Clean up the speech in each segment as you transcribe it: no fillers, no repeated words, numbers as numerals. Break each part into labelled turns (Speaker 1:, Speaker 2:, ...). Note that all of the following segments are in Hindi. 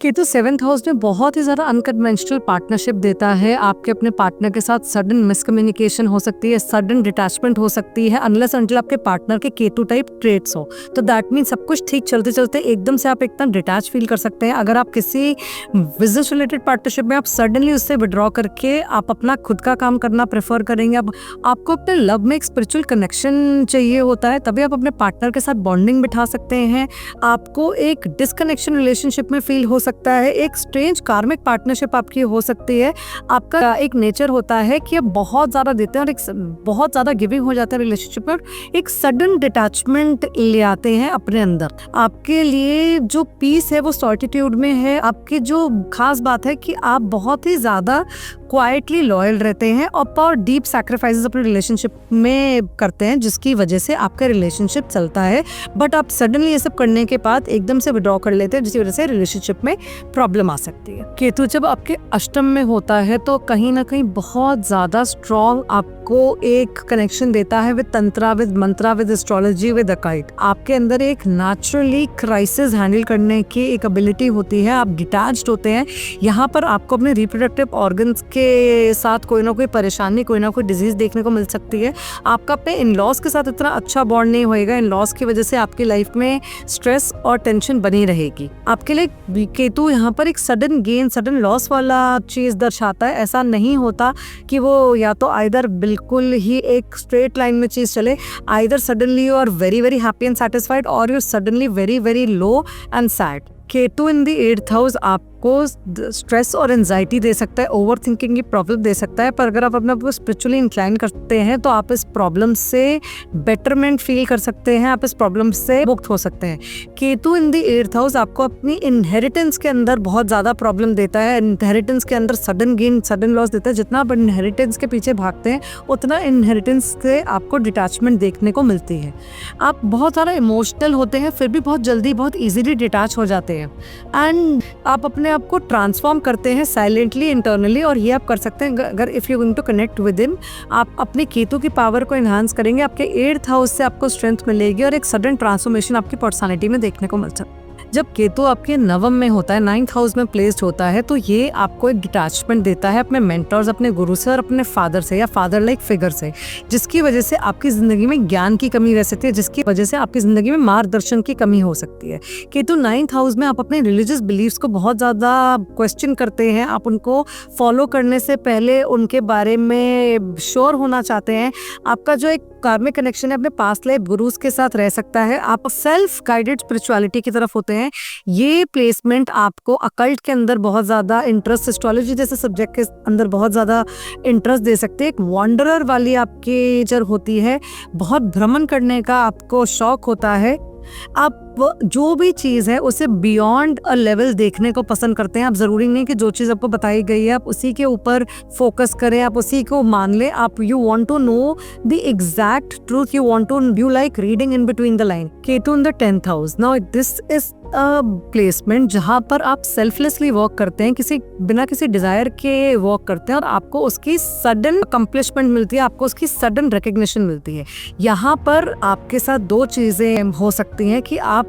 Speaker 1: केतु सेवंथ हाउस में बहुत ही ज़्यादा अनकन्वेंशनल पार्टनरशिप देता है। आपके अपने पार्टनर के साथ सडन मिसकम्युनिकेशन हो सकती है, सडन डिटैचमेंट हो सकती है, अनलेस अनटिल आपके पार्टनर के केतु टाइप ट्रेट्स हो। तो दैट मीन सब कुछ ठीक चलते चलते एकदम से आप एकदम डिटैच फील कर सकते हैं। अगर आप किसी बिजनेस रिलेटेड पार्टनरशिप में आप सडनली उससे विड्रॉ करके आप अपना खुद का काम करना प्रेफर करेंगे। अब आपको अपने लव में एक स्पिरिचुअल कनेक्शन चाहिए होता है, तभी आप अपने पार्टनर के साथ बॉन्डिंग बिठा सकते हैं। आपको एक डिस्कनेक्शन रिलेशनशिप में फील हो सकता है, एक स्ट्रेंज कार्मिक पार्टनरशिप आपकी हो सकती है। आपका एक नेचर होता है कि आप बहुत ज़्यादा देते हैं और एक बहुत ज़्यादा गिविंग हो जाता है रिलेशनशिप में, एक सडन डिटैचमेंट ले आते हैं अपने अंदर। आपके लिए जो पीस है वो सॉलिट्यूड में है। आपकी जो खास बात है कि आप बहुत ही ज़्यादा क्वाइटली लॉयल रहते हैं और डीप सैक्रिफाइसेस अपने रिलेशनशिप में करते हैं, जिसकी वजह से आपका रिलेशनशिप चलता है। बट आप सडनली ये सब करने के बाद एकदम से विड्रॉ कर लेते हैं, जिसकी वजह से रिलेशनशिप में प्रॉब्लम आ सकती है। केतु जब आपके अष्टम में होता है तो कहीं ना कहीं बहुत ज़्यादा स्ट्रॉन्ग आपको एक कनेक्शन देता है with tantra, with Mantra, with astrology, with अकाइट। आपके अंदर एक नेचुरली क्राइसिस हैंडल करने की एक एबिलिटी होती है। आप डिटैच्ड होते हैं। यहाँ पर आपको अपने रिप्रोडक्टिव ऑर्गन्स के साथ कोई ना कोई परेशानी, कोई ना कोई डिजीज देखने को मिल सकती है। आपका अपने इन लॉज के साथ इतना अच्छा बॉन्ड नहीं होएगा। इन लॉज की वजह से आपकी लाइफ में स्ट्रेस और टेंशन बनी रहेगी। आपके लिए केतु यहाँ पर एक सडन गेन, सडन लॉस वाला चीज दर्शाता है। ऐसा नहीं होता कि वो या तो आइदर बिल्कुल ही एक स्ट्रेट लाइन में चीज चले, either suddenly you are very very happy and satisfied और you suddenly very very low and sad. Ketu in the 8th house आपको स्ट्रेस और एंजाइटी दे सकता है, ओवर थिंकिंग की प्रॉब्लम दे सकता है। पर अगर आप अपने को स्पिरिचुअली इंक्लाइन करते हैं तो आप इस प्रॉब्लम से बेटरमेंट फील कर सकते हैं, आप इस प्रॉब्लम से मुक्त हो सकते हैं। Ketu in the 8th house आपको अपनी इनहेरिटेंस के अंदर बहुत ज़्यादा प्रॉब्लम देता है। इनहेरिटेंस के अंदर सडन गेन, सडन लॉस देता है। जितना आप इनहेरिटेंस के पीछे भागते हैं उतना इनहेरिटेंस से आपको डिटैचमेंट देखने को मिलती है। आप बहुत ज़्यादा इमोशनल होते हैं, फिर भी बहुत जल्दी बहुत ईजिली डिटैच हो जाते हैं एंड आप अपने आप को ट्रांसफॉर्म करते हैं साइलेंटली इंटरनली। और ये आप कर सकते हैं अगर if you going to connect with him. आप अपने केतु की पावर को एनहांस करेंगे, आपके 8th हाउस से आपको स्ट्रेंथ मिलेगी और एक सडन ट्रांसफॉर्मेशन आपकी पर्सनालिटी में देखने को मिल सकता है। जब केतु आपके नवम में होता है, 9th हाउस में प्लेस्ड होता है, तो ये आपको एक डिटैचमेंट देता है अपने मेंटर्स, अपने गुरु से और अपने फादर से या फादर लाइक फिगर से, जिसकी वजह से आपकी जिंदगी में ज्ञान की कमी रह सकती है, जिसकी वजह से आपकी जिंदगी में मार्गदर्शन की कमी हो सकती है। केतु 9th हाउस में आप अपने रिलीजियस बिलीव्स को बहुत ज़्यादा क्वेश्चन करते हैं। आप उनको फॉलो करने से पहले उनके बारे में श्योर होना चाहते हैं। आपका जो एक कार्मिक कनेक्शन है अपने पास्ट लाइफ गुरुज के साथ रह सकता है। आप सेल्फ गाइडेड स्पिरिचुअलिटी की तरफ होते हैं। ये प्लेसमेंट आपको अकल्ट के अंदर बहुत ज़्यादा इंटरेस्ट, एस्ट्रोलॉजी जैसे सब्जेक्ट के अंदर बहुत ज़्यादा इंटरेस्ट दे सकते हैं। एक वॉन्डरर वाली आपकी नेचर होती है, बहुत भ्रमण करने का आपको शौक होता है। आप जो भी चीज़ है उसे बियॉन्ड अ लेवल देखने को पसंद करते हैं। आप ज़रूरी नहीं कि जो चीज़ आपको बताई गई है आप उसी के ऊपर फोकस करें, आप उसी को मान लें। आप you want to know the exact truth, you want to you like reading in between the line. Ketu in the 10th house, now this is placement जहाँ पर आप सेल्फलेसली वर्क करते हैं, किसी बिना किसी डिजायर के वर्क करते हैं और आपको उसकी सडन अकम्प्लिशमेंट मिलती है, आपको उसकी सडन रिकग्निशन मिलती है। यहाँ पर आपके साथ दो चीज़ें हो सकती हैं कि आप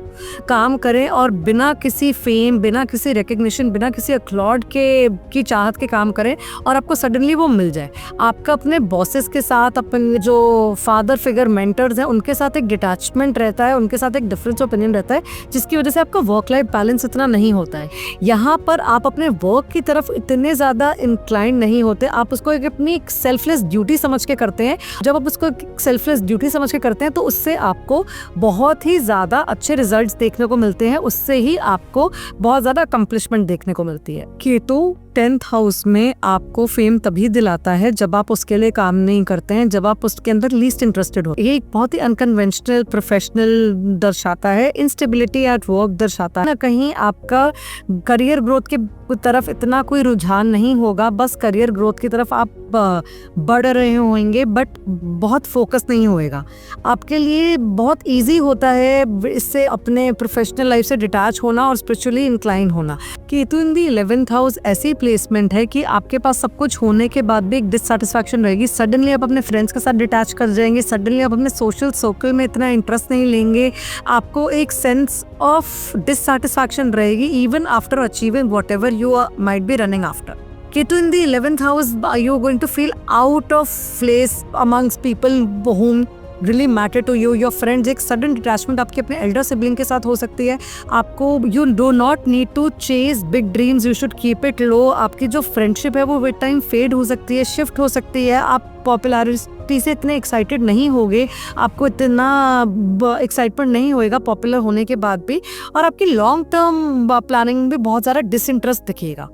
Speaker 1: काम करें और बिना किसी फेम, बिना किसी रिकग्निशन, बिना किसी अक्लॉड की चाहत के काम करें और आपको सडनली वो मिल जाए। आपका अपने बॉसेस के साथ, अपने जो फादर फिगर मेंटर्स हैं उनके साथ एक डिटैचमेंट रहता है, उनके साथ एक डिफरेंस ऑपिनियन रहता है, जिसकी वजह से आपका वर्क लाइफ बैलेंस इतना नहीं होता है। यहाँ पर आप अपने वर्क की तरफ इतने ज़्यादा इंक्लाइन नहीं होते। आप उसको एक अपनी सेल्फलेस ड्यूटी समझ के करते हैं। जब आप उसको सेल्फलेस ड्यूटी समझ के करते हैं तो उससे आपको बहुत ही ज़्यादा अच्छे रिजल्ट्स देखने को मिलते हैं, उससे ही आपको बहुत ज़्यादा अकम्प्लिशमेंट देखने को मिलती है। केतु 10th हाउस में आपको फेम तभी दिलाता है जब आप उसके लिए काम नहीं करते हैं, जब आप उसके अंदर लीस्ट इंटरेस्टेड हो। ये एक बहुत ही अनकन्वेंशनल प्रोफेशनल दर्शाता है, इंस्टेबिलिटी एट वर्क दर्शाता है। ना कहीं आपका करियर ग्रोथ की तरफ इतना कोई रुझान नहीं होगा, बस करियर ग्रोथ की तरफ आप बढ़ रहे होंगे बट बहुत फोकस नहीं होएगा। आपके लिए बहुत ईजी होता है इससे अपने प्रोफेशनल लाइफ से डिटैच होना और स्पिरिचुअली इंक्लाइन होना। केतु इन दी 11th हाउस ऐसी प्लेसमेंट है कि आपके पास सब कुछ होने के बाद भी एक डिससैटिस्फैक्शन रहेगी। सडनली आप अपने फ्रेंड्स के साथ डिटैच कर जाएंगे, सडनली आप अपने सोशल सर्कल में इतना इंटरेस्ट नहीं लेंगे। आपको एक सेंस ऑफ ऑफ डिससैटिस्फैक्शन रहेगी even after achieving whatever you might be running after. Ketu in the 11th house, you are going to feel out of place amongst people whom really matter to you. Your friends, एक sudden detachment आपके अपने elder sibling के साथ हो सकती है. आपको you do not need to chase big dreams, you should keep it low. आपकी जो friendship है वो with time fade हो सकती है, shift हो सकती है. आप पॉपुलैरिटी से इतने एक्साइटेड नहीं होगे, आपको इतना एक्साइटमेंट नहीं होएगा पॉपुलर होने के बाद भी, और आपकी लॉन्ग टर्म प्लानिंग में भी बहुत ज़्यादा डिसइंटरेस्ट दिखेगा.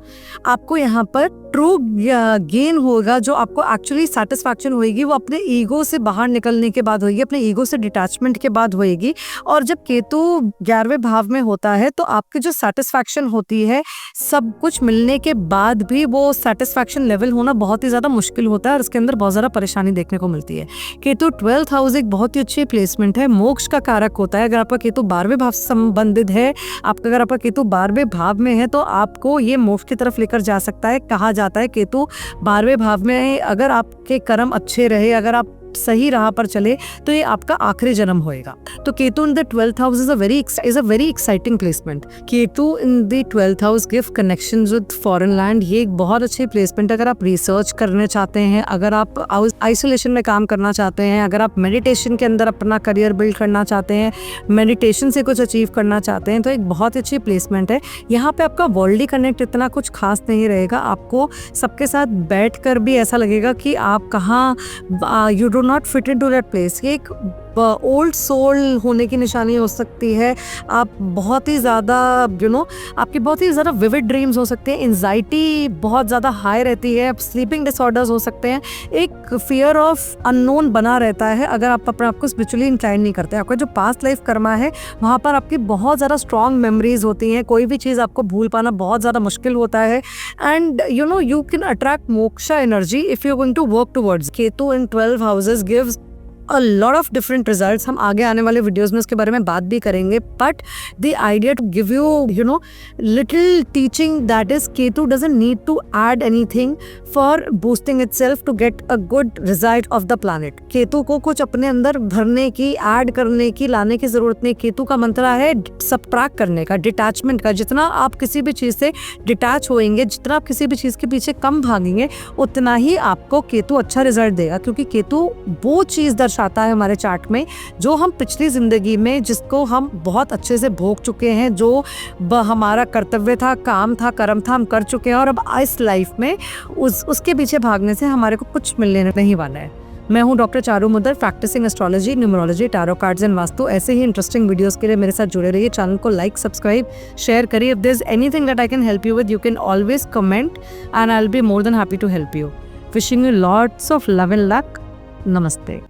Speaker 1: आपको यहाँ पर ट्रू गेन होगा, जो आपको एक्चुअली सेटिस्फैक्शन होएगी वो अपने ईगो से बाहर निकलने के बाद होएगी, अपने ईगो से डिटैचमेंट के बाद होएगी. और जब केतु 11वें भाव में होता है तो आपकी जो सेटिस्फैक्शन होती है सब कुछ मिलने के बाद भी वो सेटिस्फैक्शन लेवल होना बहुत ही ज़्यादा मुश्किल होता है और उसके अंदर बहुत ज़्यादा परेशानी देखने को मिलती है. केतु 12th हाउस एक बहुत ही अच्छी प्लेसमेंट है, मोक्ष का कारक होता है. अगर आपका केतु 12वें भाव से संबंधित है, अगर आपका केतु 12वें भाव में है तो आपको ये मोक्ष की तरफ लेकर जा सकता है. कहा जाता है केतु 12वें भाव में अगर आपके कर्म अच्छे रहे, अगर आप सही राह पर चले तो ये आपका आखिरी जन्म होएगा. तो Ketu in the 12th house is a very exciting placement. Ketu in the 12th house give connections with foreign land. ये एक बहुत अच्छी प्लेसमेंट. अगर आप रिसर्च करने चाहते हैं, अगर आप आइसोलेशन में काम करना चाहते हैं, अगर आप मेडिटेशन के अंदर अपना करियर बिल्ड करना चाहते हैं, मेडिटेशन से कुछ अचीव करना चाहते हैं, तो एक बहुत अच्छी प्लेसमेंट है. यहाँ पे आपका वर्ल्डली कनेक्ट इतना कुछ खास नहीं रहेगा. आपको सबके साथ बैठ कर भी ऐसा लगेगा कि आप कहाँ you do not fit in to that place. ये एक ओल्ड सोल होने की निशानी हो सकती है. आप बहुत ही ज़्यादा आपकी बहुत ही ज़्यादा विविड ड्रीम्स हो सकते हैं. एंजाइटी बहुत ज़्यादा हाई रहती है. स्लीपिंग डिसऑर्डर्स हो सकते हैं. एक फियर ऑफ अननोन बना रहता है अगर आप अपने आपको स्पिरिचुअली इंक्लाइन नहीं करते. आपका जो पास्ट लाइफ कर्मा है वहाँ पर आपकी बहुत ज़्यादा स्ट्रॉन्ग मेमोरीज होती हैं. कोई भी चीज़ आपको भूल पाना बहुत ज़्यादा मुश्किल होता है. And you can attract moksha energy if you are going to work towards. Ketu in 12 houses gives a lot of different results. हम आगे आने वाले वीडियोस में इसके बारे में बात भी करेंगे. But the idea to give you little teaching that is Ketu doesn't need to add anything for boosting itself to get a good result of the planet. Ketu को कुछ अपने अंदर भरने की, ऐड करने की, लाने की जरूरत नहीं. केतु का मंत्र है सबट्रैक्ट करने का, डिटैचमेंट का. जितना आप किसी भी चीज़ से डिटैच होएंगे, जितना आप किसी भी चीज़ के पीछे कम भागेंगे, उतना ही आपको केतु अच्छा रिजल्ट देगा. क्योंकि केतु वो चीज़ आता है हमारे चार्ट में जो हम पिछली जिंदगी में, जिसको हम बहुत अच्छे से भोग चुके हैं, जो हमारा कर्तव्य था, काम था, कर्म था, हम कर चुके हैं. और अब इस लाइफ में उसके पीछे भागने से हमारे को कुछ मिलने नहीं वाला है. मैं हूं doctor Charu Muddar, practising astrology, numerology, tarot cards and vastu. ऐसे ही इंटरेस्टिंग वीडियोस के लिए मेरे साथ जुड़े रहिए. चैनल को लाइक, सब्सक्राइब, शेयर करिए. If there is anything that I can help you with, you can always comment and I will be more than happy to help you. Wishing you lots of love and luck. नमस्ते.